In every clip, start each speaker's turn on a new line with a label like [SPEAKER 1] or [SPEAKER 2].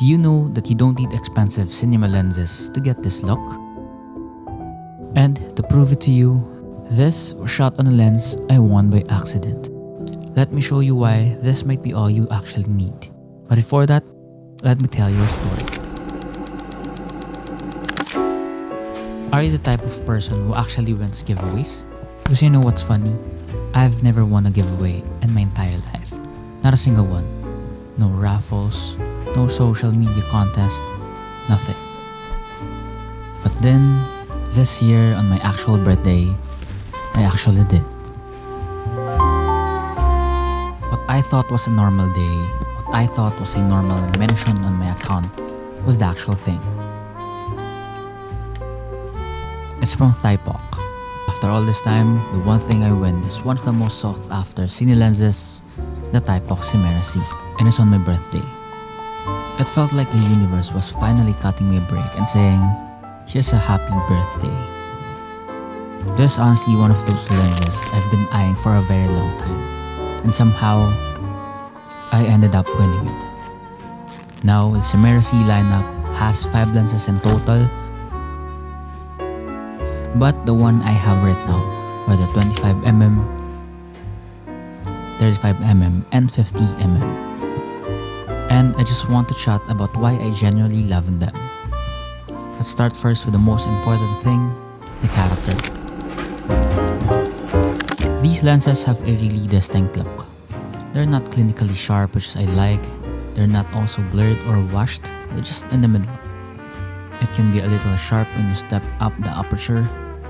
[SPEAKER 1] Do you know that you don't need expensive cinema lenses to get this look? And to prove it to you, this was shot on a lens I won by accident. Let me show you why this might be all you actually need. But before that, let me tell you a story. Are you the type of person who actually wins giveaways? Because you know what's funny? I've never won a giveaway in my entire life. Not a single one. No raffles, no social media contest, nothing. But then, this year on my actual birthday, I actually did. What I thought was a normal day, what I thought was a normal mention on my account, was the actual thing. It's from Thypoch. After all this time, the one thing I win is one of the most sought after cine lenses, the Thypoch Simera-C, and it's on my birthday. It felt like the universe was finally cutting me a break and saying, "Here's a happy birthday." This is honestly one of those lenses I've been eyeing for a very long time, and somehow, I ended up winning it. Now, the Simera-C lineup has 5 lenses in total, but the one I have right now are the 25mm, 35mm, and 50mm. And I just want to chat about why I genuinely love them. Let's start first with the most important thing, the character. These lenses have a really distinct look. They're not clinically sharp, which I like. They're not also blurred or washed, they're just in the middle. It can be a little sharp when you step up the aperture,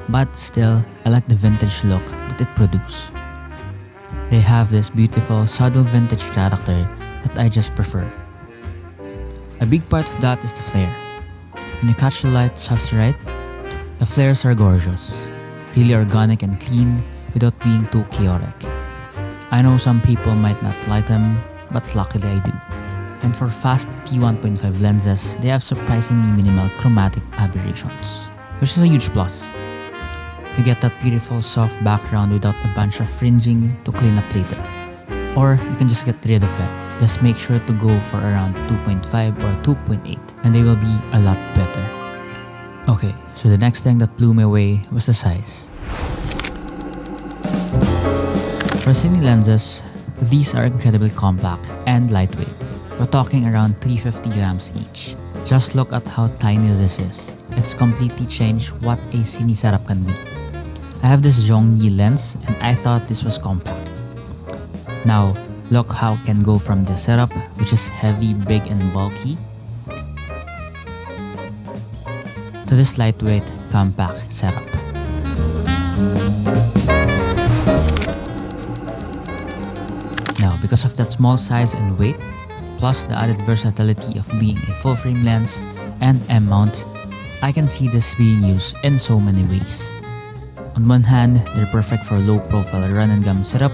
[SPEAKER 1] but still, I like the vintage look that it produces. They have this beautiful, subtle vintage character that I just prefer. A big part of that is the flare. When you catch the light just right, the flares are gorgeous, really organic and clean without being too chaotic. I know some people might not like them, but luckily I do. And for fast p1.5 lenses, they have surprisingly minimal chromatic aberrations, which is a huge plus. You get that beautiful soft background without a bunch of fringing to clean up later. Or you can just get rid of it. Just make sure to go for around 2.5 or 2.8 and they will be a lot better. Okay, so the next thing that blew me away was the size. For cine lenses, these are incredibly compact and lightweight. We're talking around 350 grams each. Just look at how tiny this is. It's completely changed what a cine setup can be. I have this Zhongyi lens and I thought this was compact. Now, look how it can go from this setup, which is heavy, big, and bulky, to this lightweight, compact setup. Now, because of that small size and weight, plus the added versatility of being a full-frame lens and M-mount, I can see this being used in so many ways. On one hand, they're perfect for low-profile run-and-gun setup.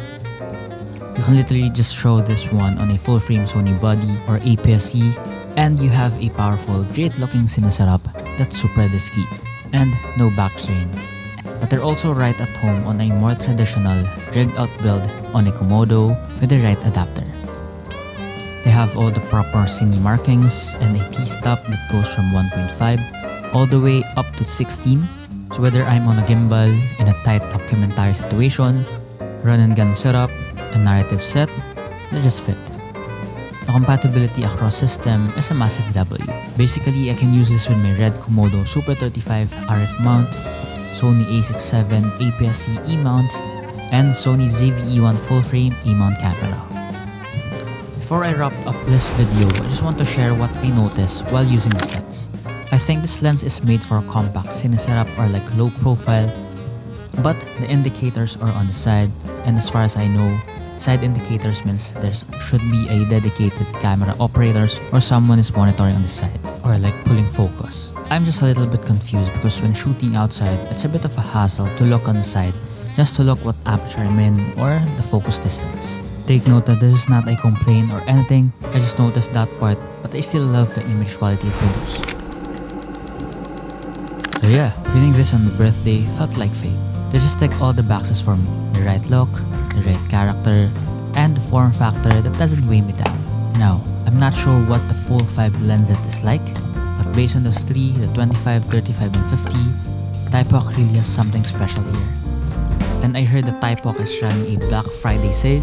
[SPEAKER 1] You can literally just show this one on a full-frame Sony body or APS-C, and you have a powerful, great-looking cine setup that's super discreet and no back strain. But they're also right at home on a more traditional, rigged-out build on a Komodo with the right adapter. They have all the proper cine markings and a T-stop that goes from 1.5 all the way up to 16. So whether I'm on a gimbal, in a tight documentary situation, run-and-gun setup, a narrative set, they just fit. The compatibility across system is a massive W. Basically, I can use this with my red Komodo Super 35 RF mount, Sony a6 VII APS-C E-mount, and Sony ZV-E1 full-frame E-mount camera. Before I wrap up this video, I just want to share what I noticed while using this lens. I think this lens is made for a compact cine setup or like low profile, but the indicators are on the side, and as far as I know, side indicators means there should be a dedicated camera operators or someone is monitoring on the side or like pulling focus. I'm just a little bit confused because when shooting outside, it's a bit of a hassle to look on the side just to look what aperture I'm in or the focus distance. Take note that this is not a complaint or anything, I just noticed that part, but I still love the image quality it produces. So yeah, winning this on my birthday felt like fate. They just tick all the boxes for me. The right look, the right character, and the form factor that doesn't weigh me down. Now, I'm not sure what the full 5 lens set is like, but based on those 3, the 25, 35, and 50, Thypoch really has something special here. And I heard that Thypoch is running a Black Friday sale,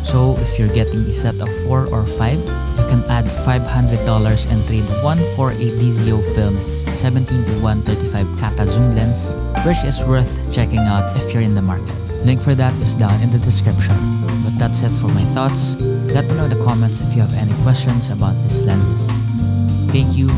[SPEAKER 1] so if you're getting a set of 4 or 5, you can add $500 and trade one for a DZO film 17 to 135 Kata zoom lens, which is worth checking out if you're in the market. Link for that is down in the description. But that's it for my thoughts. Let me know in the comments if you have any questions about these lenses. Thank you.